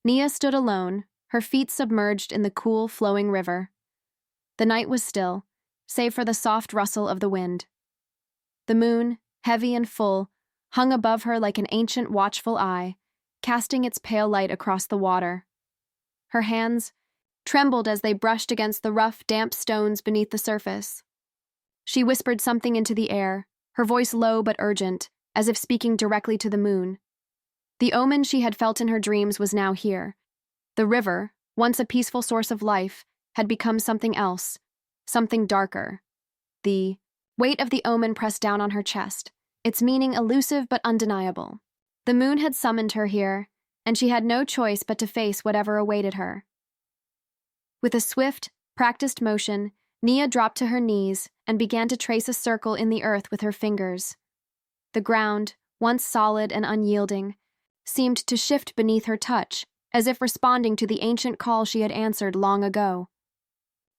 Nia stood alone, her feet submerged in the cool, flowing river. The night was still, save for the soft rustle of the wind. The moon, heavy and full, hung above her like an ancient watchful eye, casting its pale light across the water. Her hands trembled as they brushed against the rough, damp stones beneath the surface. She whispered something into the air, her voice low but urgent, as if speaking directly to the moon. The omen she had felt in her dreams was now here. The river, once a peaceful source of life, had become something else, something darker. The weight of the omen pressed down on her chest, its meaning elusive but undeniable. The moon had summoned her here, and she had no choice but to face whatever awaited her. With a swift, practiced motion, Nia dropped to her knees and began to trace a circle in the earth with her fingers. The ground, once solid and unyielding, seemed to shift beneath her touch, as if responding to the ancient call she had answered long ago.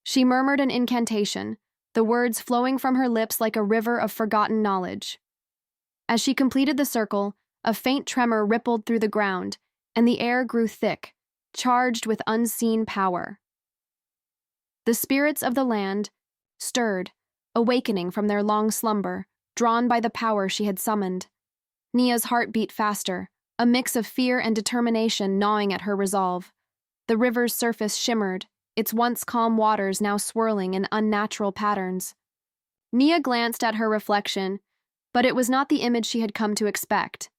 She murmured an incantation, the words flowing from her lips like a river of forgotten knowledge. As she completed the circle, a faint tremor rippled through the ground, and the air grew thick, charged with unseen power. The spirits of the land stirred, awakening from their long slumber, drawn by the power she had summoned. Nia's heart beat faster, a mix of fear and determination gnawing at her resolve. The river's surface shimmered, its once calm waters now swirling in unnatural patterns. Nia glanced at her reflection, but it was not the image she had come to expect.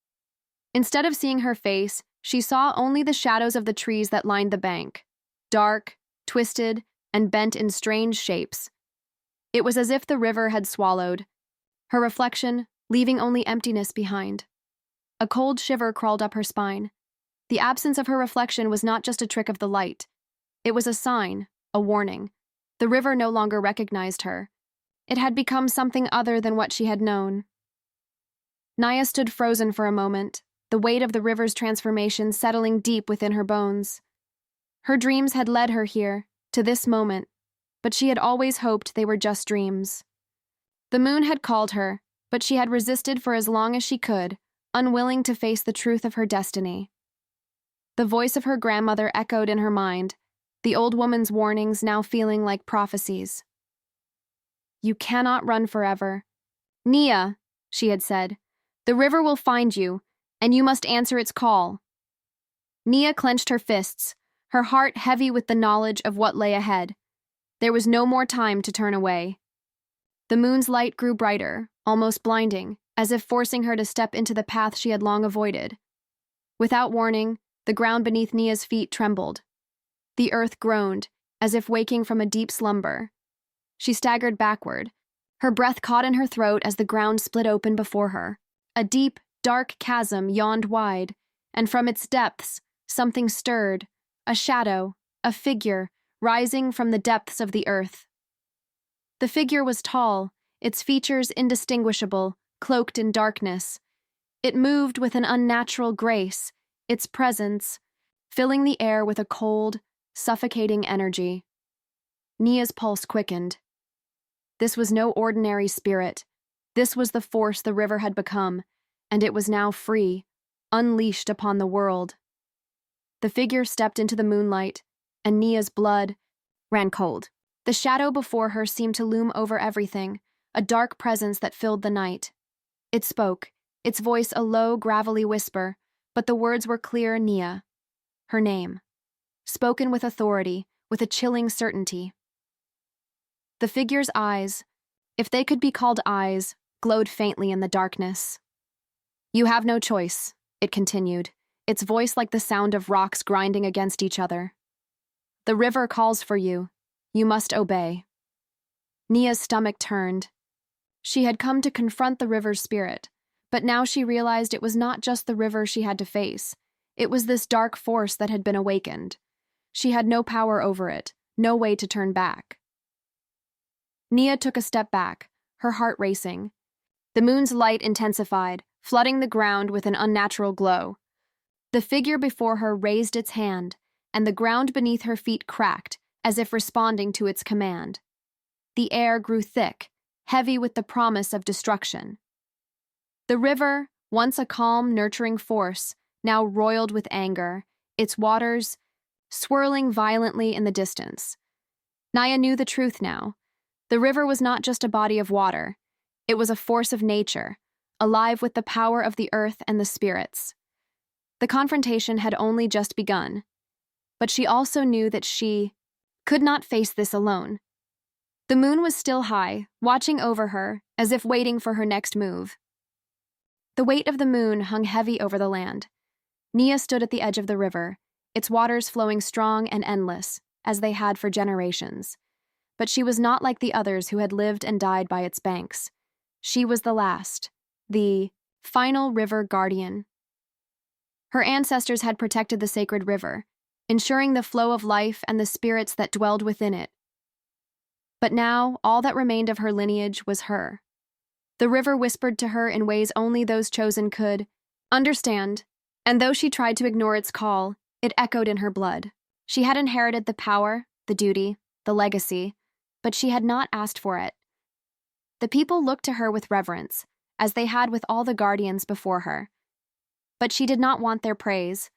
Instead of seeing her face, she saw only the shadows of the trees that lined the bank, dark, twisted, and bent in strange shapes. It was as if the river had swallowed her reflection, leaving only emptiness behind. A cold shiver crawled up her spine. The absence of her reflection was not just a trick of the light. It was a sign, a warning. The river no longer recognized her. It had become something other than what she had known. Nia stood frozen for a moment, the weight of the river's transformation settling deep within her bones. Her dreams had led her here, to this moment, but she had always hoped they were just dreams. The moon had called her, but she had resisted for as long as she could, unwilling to face the truth of her destiny. The voice of her grandmother echoed in her mind, the old woman's warnings now feeling like prophecies. "You cannot run forever. Nia," she had said, "the river will find you, and you must answer its call." Nia clenched her fists, her heart heavy with the knowledge of what lay ahead. There was no more time to turn away. The moon's light grew brighter, almost blinding, as if forcing her to step into the path she had long avoided. Without warning, the ground beneath Nia's feet trembled. The earth groaned, as if waking from a deep slumber. She staggered backward, her breath caught in her throat as the ground split open before her. A deep, dark chasm yawned wide, and from its depths, something stirred, a shadow, a figure, rising from the depths of the earth. The figure was tall, its features indistinguishable, cloaked in darkness. It moved with an unnatural grace, its presence filling the air with a cold, suffocating energy. Nia's pulse quickened. This was no ordinary spirit. This was the force the river had become, and it was now free, unleashed upon the world. The figure stepped into the moonlight, and Nia's blood ran cold. The shadow before her seemed to loom over everything, a dark presence that filled the night. It spoke, its voice a low, gravelly whisper, but the words were clear: Nia. Her name. Spoken with authority, with a chilling certainty. The figure's eyes, if they could be called eyes, glowed faintly in the darkness. "You have no choice," it continued, its voice like the sound of rocks grinding against each other. "The river calls for you. You must obey." Nia's stomach turned. She had come to confront the river's spirit, but now she realized it was not just the river she had to face. It was this dark force that had been awakened. She had no power over it, no way to turn back. Nia took a step back, her heart racing. The moon's light intensified, flooding the ground with an unnatural glow. The figure before her raised its hand, and the ground beneath her feet cracked, as if responding to its command. The air grew thick, heavy with the promise of destruction. The river, once a calm, nurturing force, now roiled with anger, its waters swirling violently in the distance. Naya knew the truth now. The river was not just a body of water. It was a force of nature, alive with the power of the earth and the spirits. The confrontation had only just begun, but she also knew that she could not face this alone. The moon was still high, watching over her, as if waiting for her next move. The weight of the moon hung heavy over the land. Nia stood at the edge of the river, its waters flowing strong and endless, as they had for generations. But she was not like the others who had lived and died by its banks. She was the last, the final river guardian. Her ancestors had protected the sacred river, ensuring the flow of life and the spirits that dwelled within it. But now, all that remained of her lineage was her. The river whispered to her in ways only those chosen could understand, and though she tried to ignore its call, it echoed in her blood. She had inherited the power, the duty, the legacy, but she had not asked for it. The people looked to her with reverence, as they had with all the guardians before her. But she did not want their praise.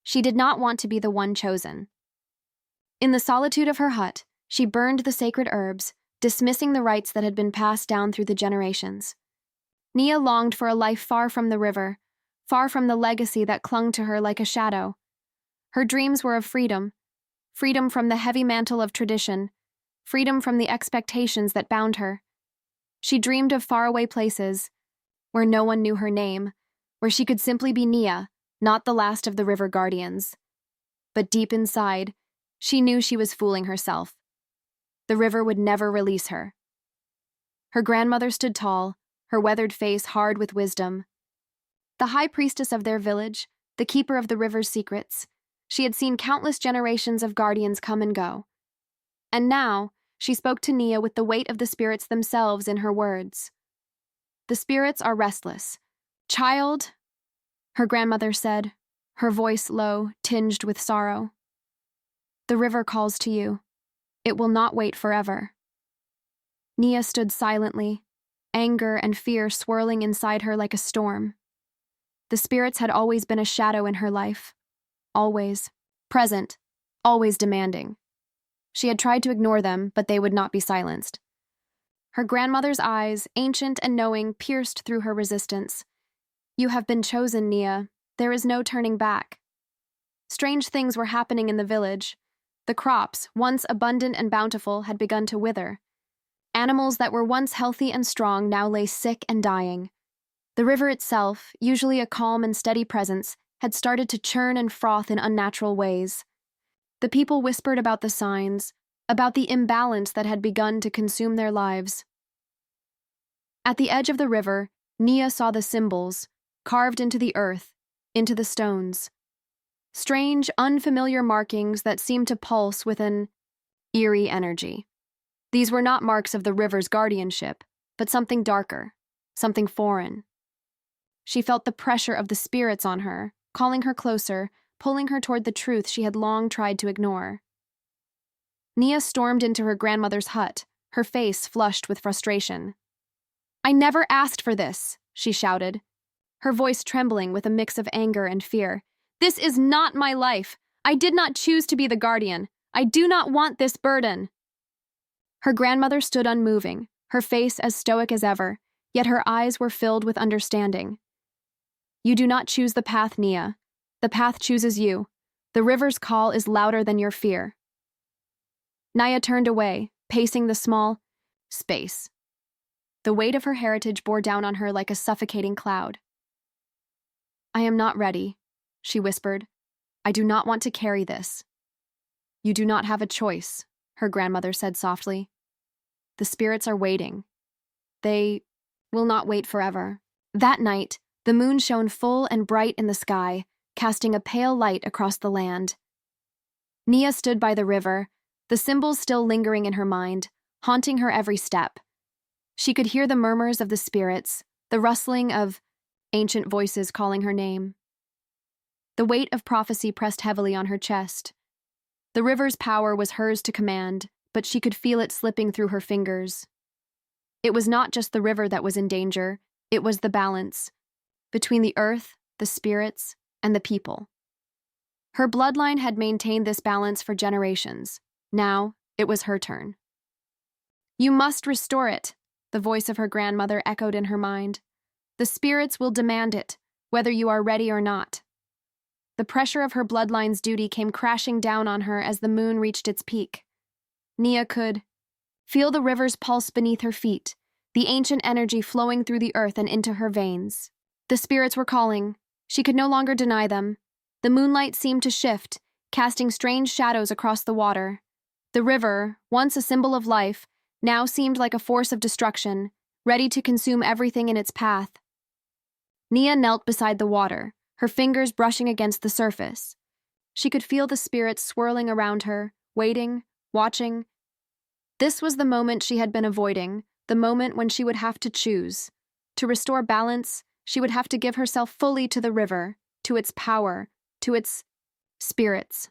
She did not want to be the one chosen. In the solitude of her hut, she burned the sacred herbs, dismissing the rites that had been passed down through the generations. Nia longed for a life far from the river, far from the legacy that clung to her like a shadow. Her dreams were of freedom, freedom from the heavy mantle of tradition, freedom from the expectations that bound her. She dreamed of faraway places, where no one knew her name, where she could simply be Nia, not the last of the river guardians. But deep inside, she knew she was fooling herself. The river would never release her. Her grandmother stood tall, her weathered face hard with wisdom. The high priestess of their village, the keeper of the river's secrets, she had seen countless generations of guardians come and go. And now, she spoke to Nia with the weight of the spirits themselves in her words. The spirits are restless. Child, her grandmother said, her voice low, tinged with sorrow. The river calls to you. It will not wait forever. Nia stood silently, anger and fear swirling inside her like a storm. The spirits had always been a shadow in her life. Always. Present. Always demanding. She had tried to ignore them, but they would not be silenced. Her grandmother's eyes, ancient and knowing, pierced through her resistance. You have been chosen, Nia. There is no turning back. Strange things were happening in the village. The crops, once abundant and bountiful, had begun to wither. Animals that were once healthy and strong now lay sick and dying. The river itself, usually a calm and steady presence, had started to churn and froth in unnatural ways. The people whispered about the signs, about the imbalance that had begun to consume their lives. At the edge of the river, Nia saw the symbols, carved into the earth, into the stones. Strange, unfamiliar markings that seemed to pulse with an eerie energy. These were not marks of the river's guardianship, but something darker, something foreign. She felt the pressure of the spirits on her, calling her closer, pulling her toward the truth she had long tried to ignore. Nia stormed into her grandmother's hut, her face flushed with frustration. I never asked for this, she shouted, her voice trembling with a mix of anger and fear. This is not my life. I did not choose to be the guardian. I do not want this burden. Her grandmother stood unmoving, her face as stoic as ever, yet her eyes were filled with understanding. You do not choose the path, Nia. The path chooses you. The river's call is louder than your fear. Nia turned away, pacing the small space. The weight of her heritage bore down on her like a suffocating cloud. I am not ready, she whispered. I do not want to carry this. You do not have a choice, her grandmother said softly. The spirits are waiting. They will not wait forever. That night, the moon shone full and bright in the sky, casting a pale light across the land. Nia stood by the river, the symbols still lingering in her mind, haunting her every step. She could hear the murmurs of the spirits, the rustling of ancient voices calling her name. The weight of prophecy pressed heavily on her chest. The river's power was hers to command, but she could feel it slipping through her fingers. It was not just the river that was in danger, it was the balance between the earth, the spirits, and the people. Her bloodline had maintained this balance for generations. Now, it was her turn. "You must restore it," the voice of her grandmother echoed in her mind. "The spirits will demand it, whether you are ready or not." The pressure of her bloodline's duty came crashing down on her as the moon reached its peak. Nia could feel the river's pulse beneath her feet, the ancient energy flowing through the earth and into her veins. The spirits were calling. She could no longer deny them. The moonlight seemed to shift, casting strange shadows across the water. The river, once a symbol of life, now seemed like a force of destruction, ready to consume everything in its path. Nia knelt beside the water, her fingers brushing against the surface. She could feel the spirits swirling around her, waiting, watching. This was the moment she had been avoiding, the moment when she would have to choose. To restore balance, she would have to give herself fully to the river, to its power, to its spirits.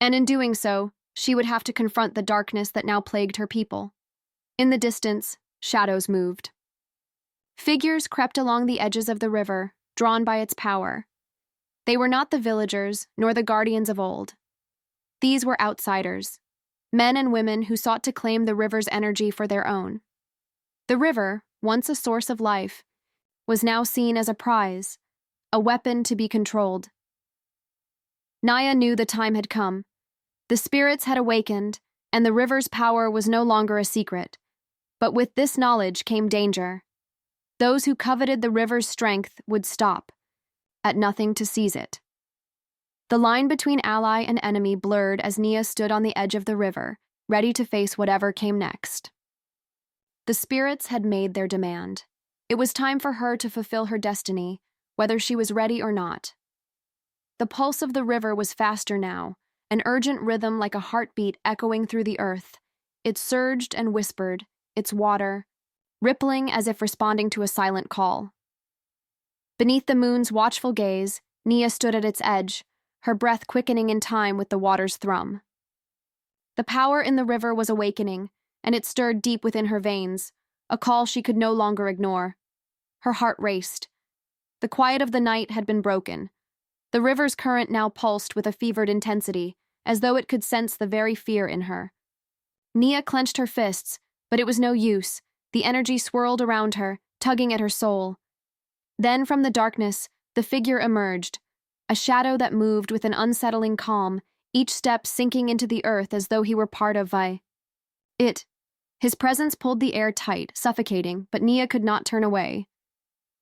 And in doing so, she would have to confront the darkness that now plagued her people. In the distance, shadows moved. Figures crept along the edges of the river, drawn by its power. They were not the villagers, nor the guardians of old. These were outsiders, men and women who sought to claim the river's energy for their own. The river, once a source of life, was now seen as a prize, a weapon to be controlled. Nia knew the time had come. The spirits had awakened, and the river's power was no longer a secret. But with this knowledge came danger. Those who coveted the river's strength would stop, at nothing to seize it. The line between ally and enemy blurred as Nia stood on the edge of the river, ready to face whatever came next. The spirits had made their demand. It was time for her to fulfill her destiny, whether she was ready or not. The pulse of the river was faster now, an urgent rhythm like a heartbeat echoing through the earth. It surged and whispered, its water rippling as if responding to a silent call. Beneath the moon's watchful gaze, Nia stood at its edge, her breath quickening in time with the water's thrum. The power in the river was awakening, and it stirred deep within her veins, a call she could no longer ignore. Her heart raced. The quiet of the night had been broken. The river's current now pulsed with a fevered intensity, as though it could sense the very fear in her. Nia clenched her fists, but it was no use. The energy swirled around her, tugging at her soul. Then from the darkness, the figure emerged, a shadow that moved with an unsettling calm, each step sinking into the earth as though he were part of it. His presence pulled the air tight, suffocating, but Nia could not turn away.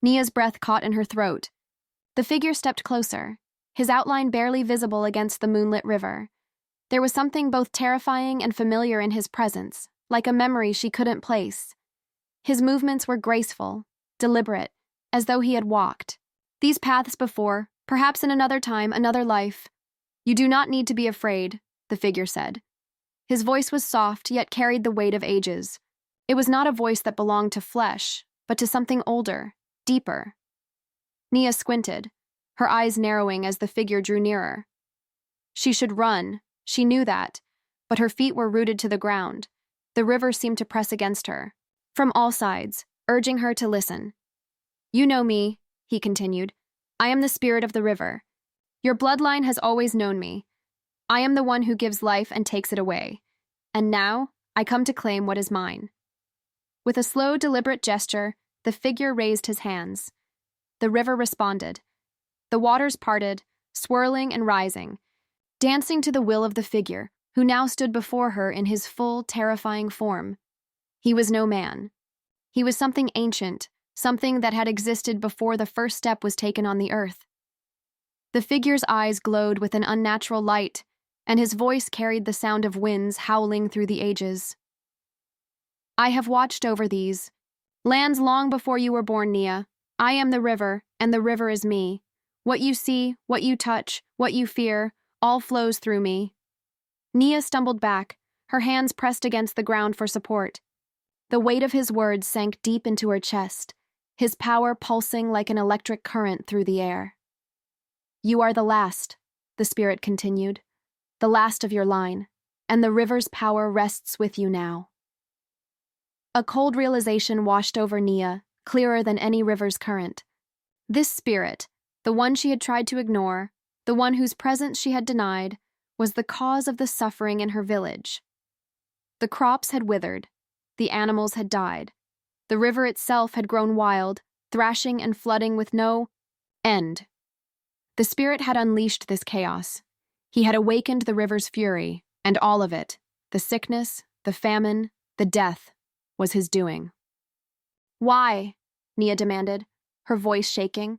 Nia's breath caught in her throat. The figure stepped closer, his outline barely visible against the moonlit river. There was something both terrifying and familiar in his presence, like a memory she couldn't place. His movements were graceful, deliberate, as though he had walked these paths before, perhaps in another time, another life. "You do not need to be afraid," the figure said. His voice was soft, yet carried the weight of ages. It was not a voice that belonged to flesh, but to something older, deeper. Nia squinted, her eyes narrowing as the figure drew nearer. She should run, she knew that, but her feet were rooted to the ground. The river seemed to press against her, from all sides, urging her to listen. "You know me," he continued. "I am the spirit of the river. Your bloodline has always known me. I am the one who gives life and takes it away. And now, I come to claim what is mine." With a slow, deliberate gesture, the figure raised his hands. The river responded. The waters parted, swirling and rising, dancing to the will of the figure, who now stood before her in his full, terrifying form. He was no man. He was something ancient, something that had existed before the first step was taken on the earth. The figure's eyes glowed with an unnatural light, and his voice carried the sound of winds howling through the ages. "I have watched over these lands long before you were born, Nia. I am the river, and the river is me. What you see, what you touch, what you fear, all flows through me." Nia stumbled back, her hands pressed against the ground for support. The weight of his words sank deep into her chest, his power pulsing like an electric current through the air. "You are the last," the spirit continued, "the last of your line, and the river's power rests with you now." A cold realization washed over Nia, clearer than any river's current. This spirit, the one she had tried to ignore, The one whose presence she had denied was the cause of the suffering in her village. The crops had withered. The animals had died. The river itself had grown wild, thrashing and flooding with no end. The spirit had unleashed this chaos. He had awakened the river's fury, and all of it, the sickness, the famine, the death, was his doing. "Why?" Nia demanded, her voice shaking.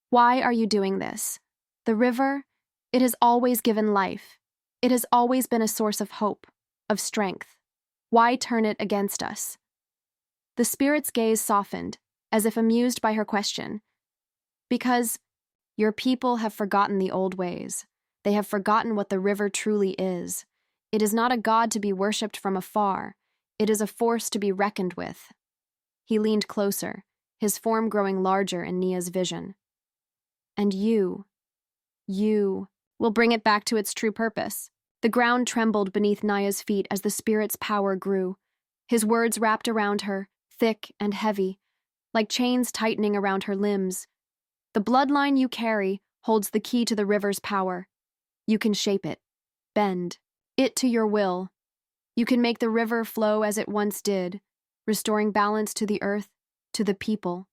"Why are you doing this? The river, it has always given life. It has always been a source of hope, of strength. Why turn it against us?" The spirit's gaze softened, as if amused by her question. "Because your people have forgotten the old ways. They have forgotten what the river truly is. It is not a god to be worshipped from afar. It is a force to be reckoned with." He leaned closer, his form growing larger in Nia's vision. "And you will bring it back to its true purpose." The ground trembled beneath Nia's feet as the spirit's power grew. His words wrapped around her, thick and heavy, like chains tightening around her limbs. "The bloodline you carry holds the key to the river's power. You can shape it, bend it to your will. You can make the river flow as it once did, restoring balance to the earth, to the people.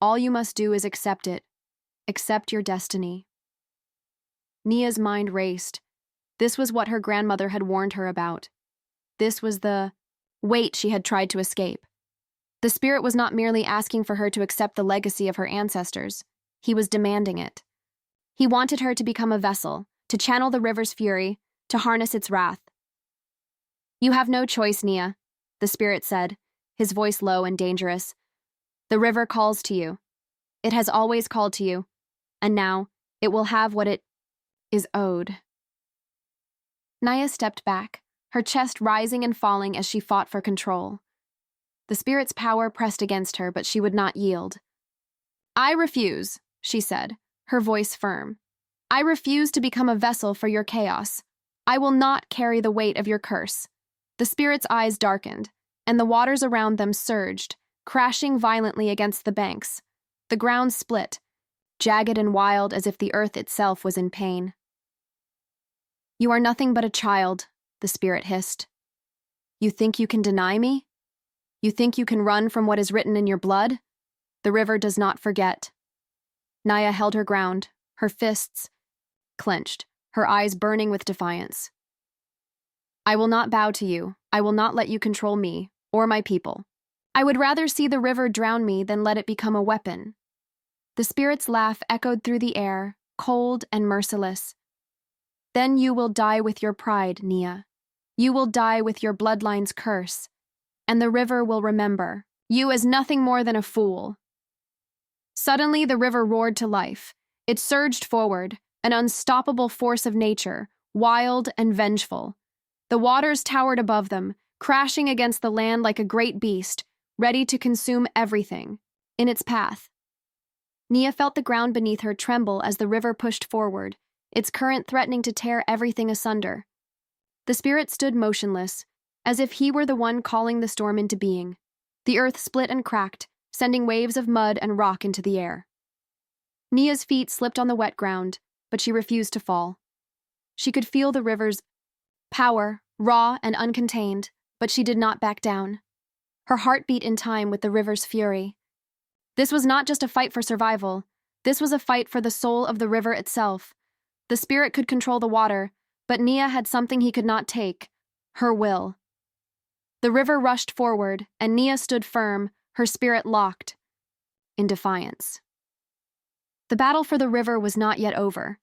All you must do is accept it. Accept your destiny." Nia's mind raced. This was what her grandmother had warned her about. This was the weight she had tried to escape. The spirit was not merely asking for her to accept the legacy of her ancestors. He was demanding it. He wanted her to become a vessel, to channel the river's fury, to harness its wrath. "You have no choice, Nia," the spirit said, his voice low and dangerous. "The river calls to you. It has always called to you, and now it will have what it is owed." Nia stepped back, her chest rising and falling as she fought for control. The spirit's power pressed against her, but she would not yield. "I refuse," she said, her voice firm. "I refuse to become a vessel for your chaos. I will not carry the weight of your curse." The spirit's eyes darkened, and the waters around them surged, crashing violently against the banks. The ground split, jagged and wild as if the earth itself was in pain. "You are nothing but a child," the spirit hissed. "You think you can deny me? You think you can run from what is written in your blood? The river does not forget." Nia held her ground, her fists clenched, her eyes burning with defiance. "I will not bow to you. I will not let you control me, or my people. I would rather see the river drown me than let it become a weapon." The spirit's laugh echoed through the air, cold and merciless. "Then you will die with your pride, Nia. You will die with your bloodline's curse, and the river will remember you as nothing more than a fool." Suddenly, the river roared to life. It surged forward, an unstoppable force of nature, wild and vengeful. The waters towered above them, crashing against the land like a great beast, ready to consume everything in its path. Nia felt the ground beneath her tremble as the river pushed forward, its current threatening to tear everything asunder. The spirit stood motionless, as if he were the one calling the storm into being. The earth split and cracked, sending waves of mud and rock into the air. Nia's feet slipped on the wet ground, but she refused to fall. She could feel the river's power, raw and uncontained, but she did not back down. Her heart beat in time with the river's fury. This was not just a fight for survival. This was a fight for the soul of the river itself. The spirit could control the water, but Nia had something he could not take: her will. The river rushed forward, and Nia stood firm, her spirit locked, in defiance. The battle for the river was not yet over.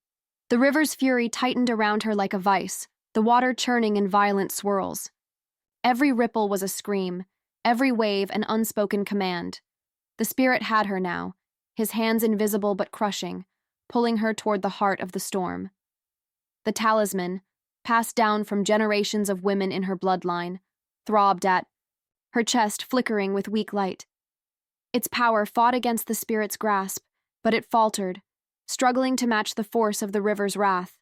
The river's fury tightened around her like a vice, the water churning in violent swirls. Every ripple was a scream, every wave an unspoken command. The spirit had her now, his hands invisible but crushing, pulling her toward the heart of the storm. The talisman, passed down from generations of women in her bloodline, throbbed at, her chest flickering with weak light. Its power fought against the spirit's grasp, but it faltered, struggling to match the force of the river's wrath.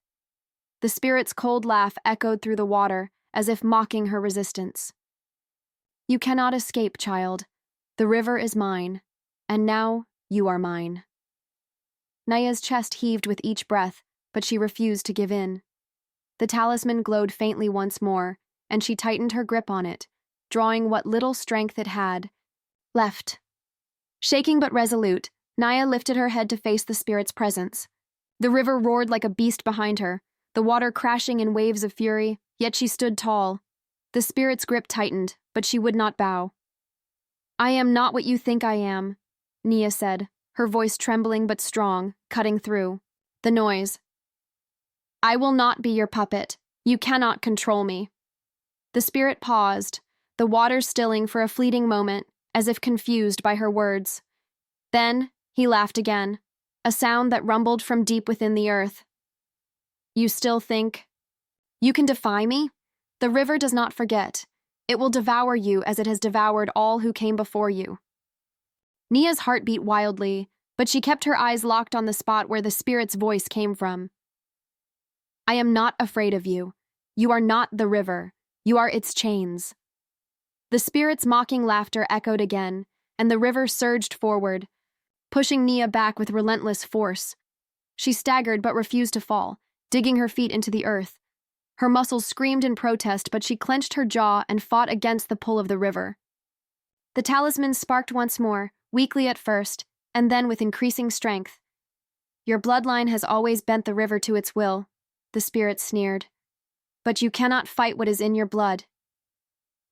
The spirit's cold laugh echoed through the water, as if mocking her resistance. "You cannot escape, child. The river is mine, and now you are mine." Nia's chest heaved with each breath, but she refused to give in. The talisman glowed faintly once more, and she tightened her grip on it, drawing what little strength it had left. Shaking but resolute, Naya lifted her head to face the spirit's presence. The river roared like a beast behind her, the water crashing in waves of fury, yet she stood tall. The spirit's grip tightened, but she would not bow. "I am not what you think I am," Nia said, her voice trembling but strong, cutting through the noise. "I will not be your puppet. You cannot control me." The spirit paused, the water stilling for a fleeting moment, as if confused by her words. Then he laughed again, a sound that rumbled from deep within the earth. "You still think you can defy me? The river does not forget. It will devour you as it has devoured all who came before you." Nia's heart beat wildly, but she kept her eyes locked on the spot where the spirit's voice came from. "I am not afraid of you. You are not the river. You are its chains." The spirit's mocking laughter echoed again, and the river surged forward, pushing Nia back with relentless force. She staggered but refused to fall, digging her feet into the earth. Her muscles screamed in protest, but she clenched her jaw and fought against the pull of the river. The talisman sparked once more, weakly at first, and then with increasing strength. "Your bloodline has always bent the river to its will," the spirit sneered. "But you cannot fight what is in your blood."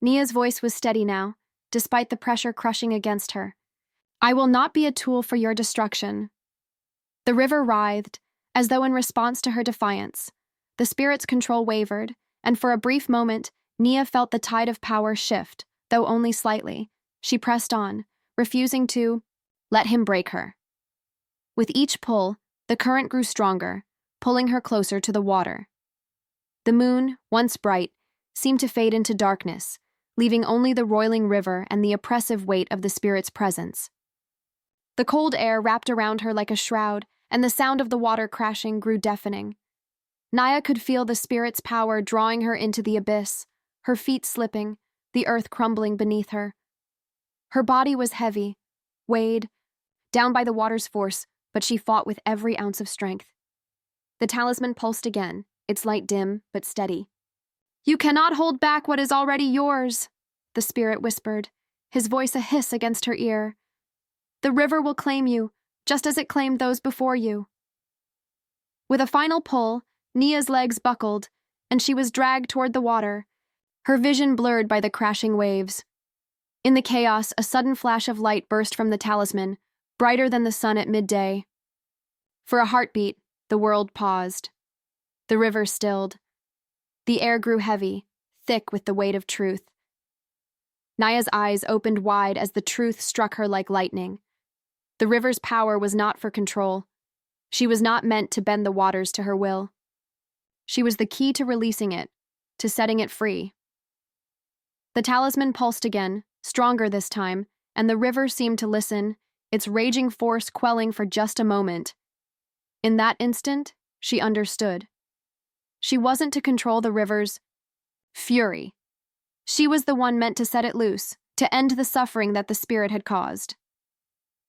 Nia's voice was steady now, despite the pressure crushing against her. "I will not be a tool for your destruction." The river writhed, as though in response to her defiance. The spirit's control wavered, and for a brief moment, Nia felt the tide of power shift, though only slightly. She pressed on, refusing to let him break her. With each pull, the current grew stronger, pulling her closer to the water. The moon, once bright, seemed to fade into darkness, leaving only the roiling river and the oppressive weight of the spirit's presence. The cold air wrapped around her like a shroud, and the sound of the water crashing grew deafening. Naya could feel the spirit's power drawing her into the abyss, her feet slipping, the earth crumbling beneath her. Her body was heavy, weighed, down by the water's force, but she fought with every ounce of strength. The talisman pulsed again, its light dim but steady. "You cannot hold back what is already yours," the spirit whispered, his voice a hiss against her ear. "The river will claim you, just as it claimed those before you." With a final pull, Nia's legs buckled, and she was dragged toward the water, her vision blurred by the crashing waves. In the chaos, a sudden flash of light burst from the talisman, brighter than the sun at midday. For a heartbeat, the world paused. The river stilled. The air grew heavy, thick with the weight of truth. Naya's eyes opened wide as the truth struck her like lightning. The river's power was not for control. She was not meant to bend the waters to her will. She was the key to releasing it, to setting it free. The talisman pulsed again, stronger this time, and the river seemed to listen, its raging force quelling for just a moment. In that instant, she understood. She wasn't to control the river's fury. She was the one meant to set it loose, to end the suffering that the spirit had caused.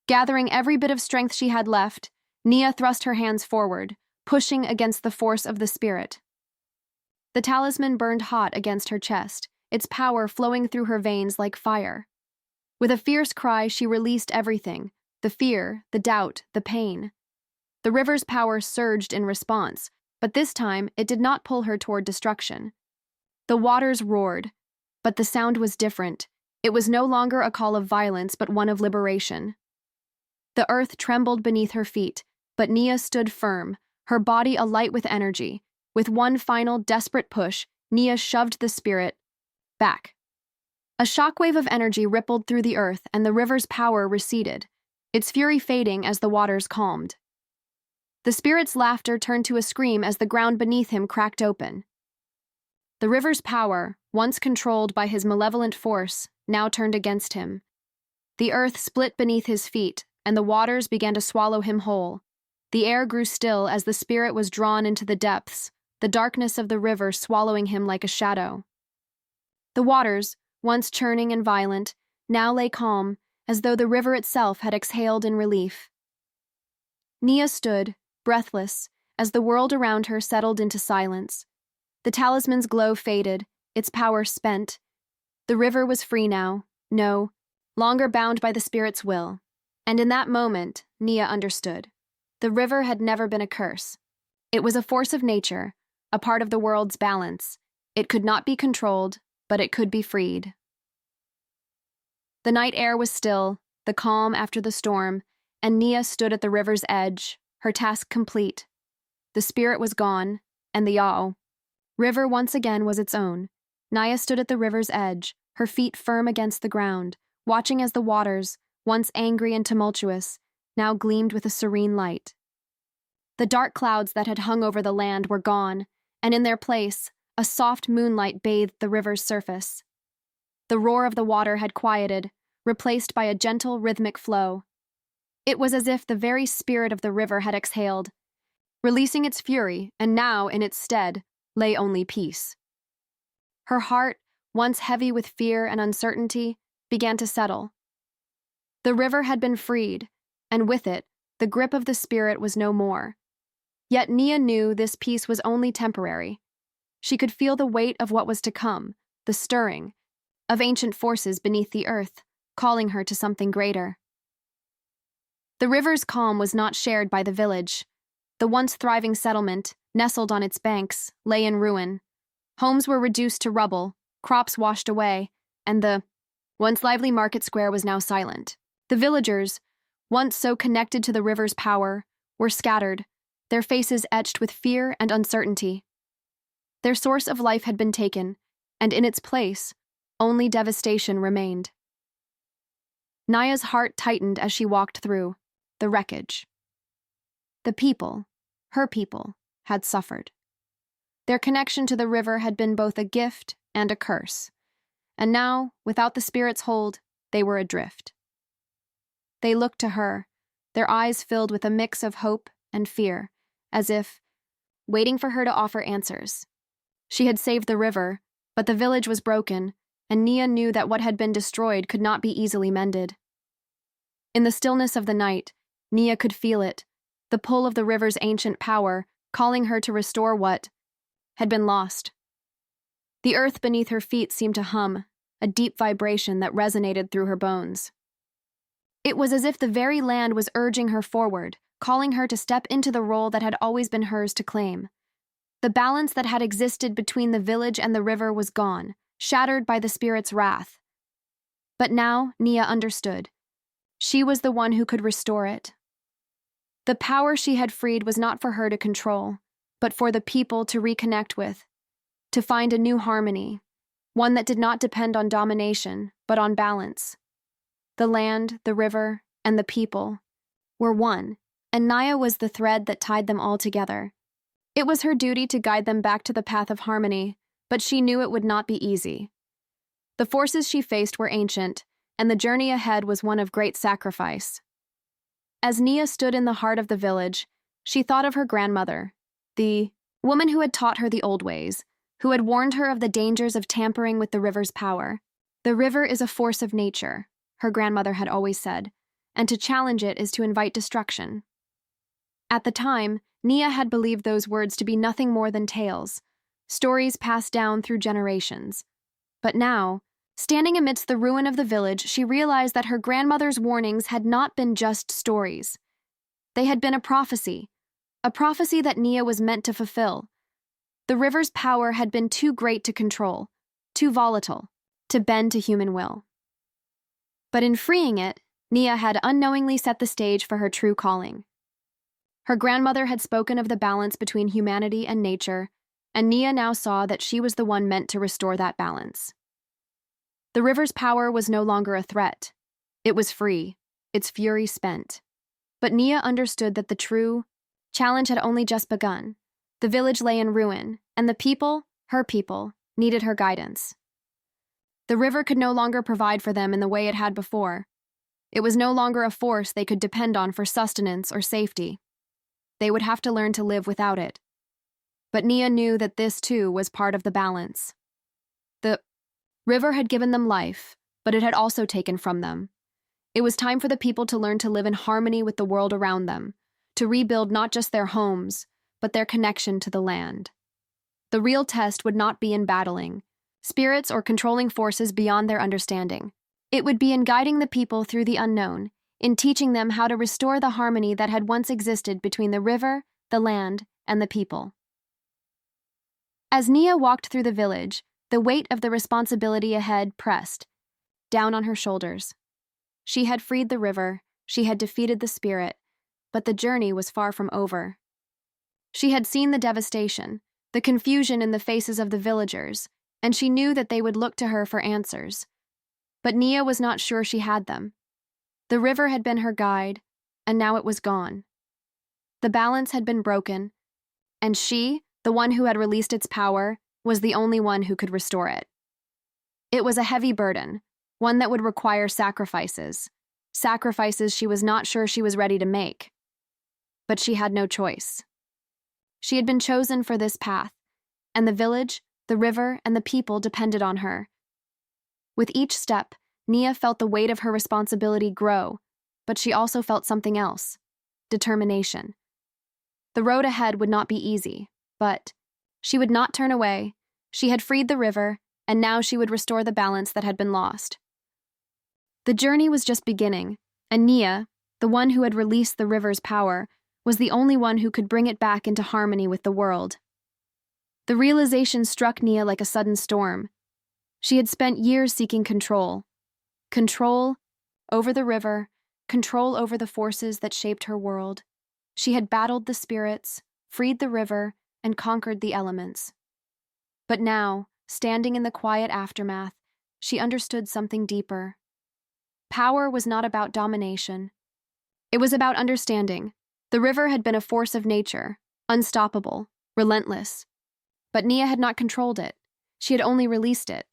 Gathering every bit of strength she had left, Nia thrust her hands forward, pushing against the force of the spirit. The talisman burned hot against her chest, its power flowing through her veins like fire. With a fierce cry, she released everything, the fear, the doubt, the pain. The river's power surged in response, but this time it did not pull her toward destruction. The waters roared, but the sound was different. It was no longer a call of violence, but one of liberation. The earth trembled beneath her feet, but Nia stood firm, her body alight with energy. With one final, desperate push, Nia shoved the spirit back. A shockwave of energy rippled through the earth, and the river's power receded, its fury fading as the waters calmed. The spirit's laughter turned to a scream as the ground beneath him cracked open. The river's power, once controlled by his malevolent force, now turned against him. The earth split beneath his feet, and the waters began to swallow him whole. The air grew still as the spirit was drawn into the depths, the darkness of the river swallowing him like a shadow. The waters, once churning and violent, now lay calm, as though the river itself had exhaled in relief. Nia stood, breathless, as the world around her settled into silence. The talisman's glow faded, its power spent. The river was free now, no longer bound by the spirit's will. And in that moment, Nia understood. The river had never been a curse. It was a force of nature, a part of the world's balance. It could not be controlled, but it could be freed. The night air was still, the calm after the storm, and Nia stood at the river's edge, her task complete. The spirit was gone, and the Yao river once again was its own. Nia stood at the river's edge, her feet firm against the ground, watching as the waters, once angry and tumultuous, now gleamed with a serene light. The dark clouds that had hung over the land were gone, and in their place, a soft moonlight bathed the river's surface. The roar of the water had quieted, replaced by a gentle, rhythmic flow. It was as if the very spirit of the river had exhaled, releasing its fury, and now, in its stead, lay only peace. Her heart, once heavy with fear and uncertainty, began to settle. The river had been freed, and with it, the grip of the spirit was no more. Yet Nia knew this peace was only temporary. She could feel the weight of what was to come, the stirring of ancient forces beneath the earth, calling her to something greater. The river's calm was not shared by the village. The once thriving settlement, nestled on its banks, lay in ruin. Homes were reduced to rubble, crops washed away, and the once lively market square was now silent. The villagers, once so connected to the river's power, were scattered, their faces etched with fear and uncertainty. Their source of life had been taken, and in its place, only devastation remained. Nia's heart tightened as she walked through the wreckage. The people, her people, had suffered. Their connection to the river had been both a gift and a curse, and now, without the spirit's hold, they were adrift. They looked to her, their eyes filled with a mix of hope and fear, as if waiting for her to offer answers. She had saved the river, but the village was broken, and Nia knew that what had been destroyed could not be easily mended. In the stillness of the night, Nia could feel it, the pull of the river's ancient power, calling her to restore what had been lost. The earth beneath her feet seemed to hum, a deep vibration that resonated through her bones. It was as if the very land was urging her forward, calling her to step into the role that had always been hers to claim. The balance that had existed between the village and the river was gone, shattered by the spirit's wrath. But now Nia understood. She was the one who could restore it. The power she had freed was not for her to control, but for the people to reconnect with, to find a new harmony, one that did not depend on domination, but on balance. The land, the river, and the people were one, and Nia was the thread that tied them all together. It was her duty to guide them back to the path of harmony, but she knew it would not be easy. The forces she faced were ancient, and the journey ahead was one of great sacrifice. As Nia stood in the heart of the village, she thought of her grandmother, the woman who had taught her the old ways, who had warned her of the dangers of tampering with the river's power. The river is a force of nature, her grandmother had always said, and to challenge it is to invite destruction. At the time, Nia had believed those words to be nothing more than tales, stories passed down through generations. But now, standing amidst the ruin of the village, she realized that her grandmother's warnings had not been just stories. They had been a prophecy that Nia was meant to fulfill. The river's power had been too great to control, too volatile, to bend to human will. But in freeing it, Nia had unknowingly set the stage for her true calling. Her grandmother had spoken of the balance between humanity and nature, and Nia now saw that she was the one meant to restore that balance. The river's power was no longer a threat. It was free, its fury spent. But Nia understood that the true challenge had only just begun. The village lay in ruin, and the people, her people, needed her guidance. The river could no longer provide for them in the way it had before. It was no longer a force they could depend on for sustenance or safety. They would have to learn to live without it. But Nia knew that this, too, was part of the balance. The river had given them life, but it had also taken from them. It was time for the people to learn to live in harmony with the world around them, to rebuild not just their homes, but their connection to the land. The real test would not be in battling spirits or controlling forces beyond their understanding. It would be in guiding the people through the unknown, in teaching them how to restore the harmony that had once existed between the river, the land, and the people. As Nia walked through the village, the weight of the responsibility ahead pressed down on her shoulders. She had freed the river, she had defeated the spirit, but the journey was far from over. She had seen the devastation, the confusion in the faces of the villagers, and she knew that they would look to her for answers. But Nia was not sure she had them. The river had been her guide, and now it was gone. The balance had been broken, and she, the one who had released its power, was the only one who could restore it. It was a heavy burden, one that would require sacrifices she was not sure she was ready to make. But she had no choice. She had been chosen for this path, and the village, the river, and the people depended on her. With each step, Nia felt the weight of her responsibility grow, but she also felt something else: determination. The road ahead would not be easy, but she would not turn away. She had freed the river, and now she would restore the balance that had been lost. The journey was just beginning, and Nia, the one who had released the river's power, was the only one who could bring it back into harmony with the world. The realization struck Nia like a sudden storm. She had spent years seeking control. Control over the river, control over the forces that shaped her world. She had battled the spirits, freed the river, and conquered the elements. But now, standing in the quiet aftermath, she understood something deeper. Power was not about domination. It was about understanding. The river had been a force of nature, unstoppable, relentless. But Nia had not controlled it. She had only released it.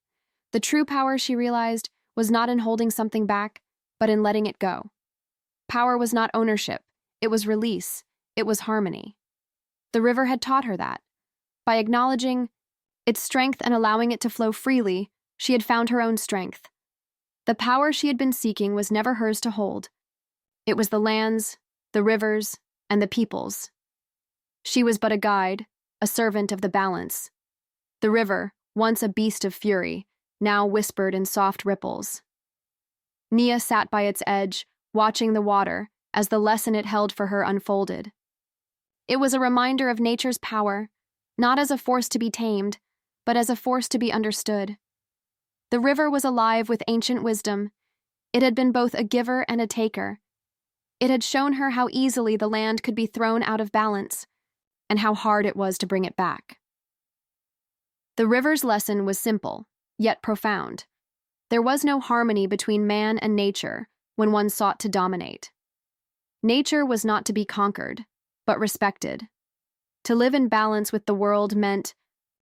The true power, she realized, was not in holding something back, but in letting it go. Power was not ownership. It was release. It was harmony. The river had taught her that. By acknowledging its strength and allowing it to flow freely, she had found her own strength. The power she had been seeking was never hers to hold. It was the land's, the river's, and the people's. She was but a guide, a servant of the balance. The river, once a beast of fury, now whispered in soft ripples. Nia sat by its edge, watching the water, as the lesson it held for her unfolded. It was a reminder of nature's power, not as a force to be tamed, but as a force to be understood. The river was alive with ancient wisdom. It had been both a giver and a taker. It had shown her how easily the land could be thrown out of balance, and how hard it was to bring it back. The river's lesson was simple, yet profound. There was no harmony between man and nature when one sought to dominate. Nature was not to be conquered, but respected. To live in balance with the world meant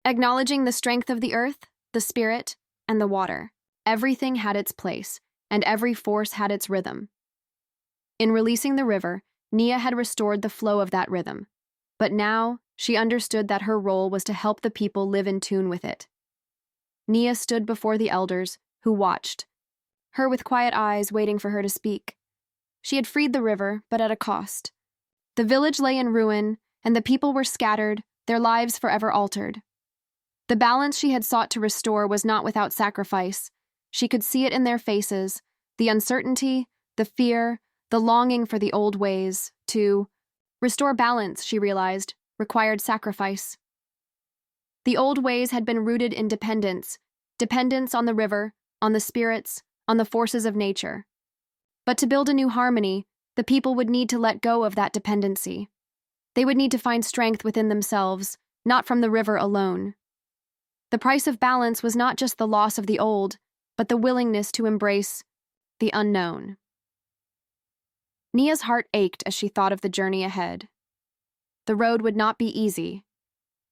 acknowledging the strength of the earth, the spirit, and the water. Everything had its place, and every force had its rhythm. In releasing the river, Nia had restored the flow of that rhythm. But now, she understood that her role was to help the people live in tune with it. Nia stood before the elders, who watched, her with quiet eyes waiting for her to speak. She had freed the river, but at a cost. The village lay in ruin, and the people were scattered, their lives forever altered. The balance she had sought to restore was not without sacrifice. She could see it in their faces, the uncertainty, the fear, the longing for the old ways. To restore balance, she realized, required sacrifice. The old ways had been rooted in dependence on the river, on the spirits, on the forces of nature. But to build a new harmony, the people would need to let go of that dependency. They would need to find strength within themselves, not from the river alone. The price of balance was not just the loss of the old, but the willingness to embrace the unknown. Nia's heart ached as she thought of the journey ahead. The road would not be easy.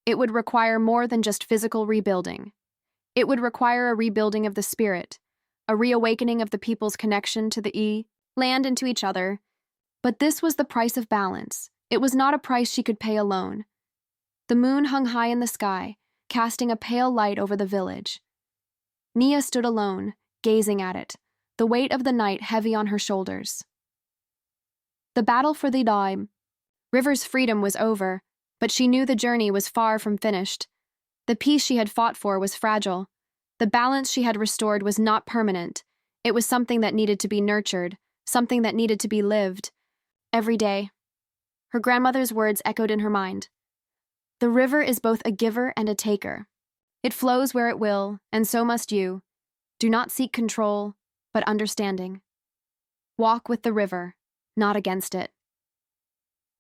It would require more than just physical rebuilding. It would require a rebuilding of the spirit, a reawakening of the people's connection to the land and to each other. But this was the price of balance. It was not a price she could pay alone. The moon hung high in the sky, casting a pale light over the village. Nia stood alone, gazing at it, the weight of the night heavy on her shoulders. The battle for the river's freedom was over, But she knew the journey was far from finished. The peace she had fought for was fragile. The balance she had restored was not permanent. It was something that needed to be nurtured, something that needed to be lived. Every day. Her grandmother's words echoed in her mind. The river is both a giver and a taker. It flows where it will, and so must you. Do not seek control, but understanding. Walk with the river, not against it.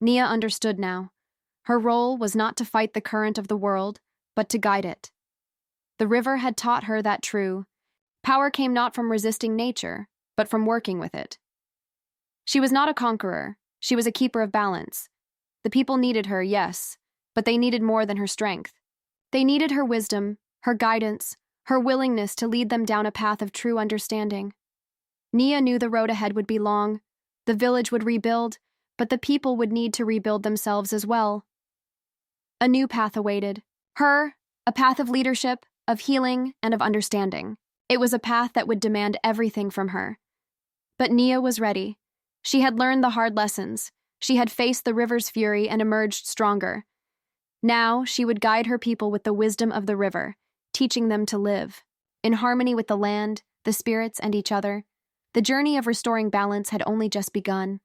Nia understood now. Her role was not to fight the current of the world, but to guide it. The river had taught her that true power came not from resisting nature, but from working with it. She was not a conqueror, she was a keeper of balance. The people needed her, yes, but they needed more than her strength. They needed her wisdom, her guidance, her willingness to lead them down a path of true understanding. Nia knew the road ahead would be long, the village would rebuild, but the people would need to rebuild themselves as well. A new path awaited. Her, a path of leadership, of healing, and of understanding. It was a path that would demand everything from her. But Nia was ready. She had learned the hard lessons. She had faced the river's fury and emerged stronger. Now she would guide her people with the wisdom of the river, teaching them to live in harmony with the land, the spirits, and each other. The journey of restoring balance had only just begun.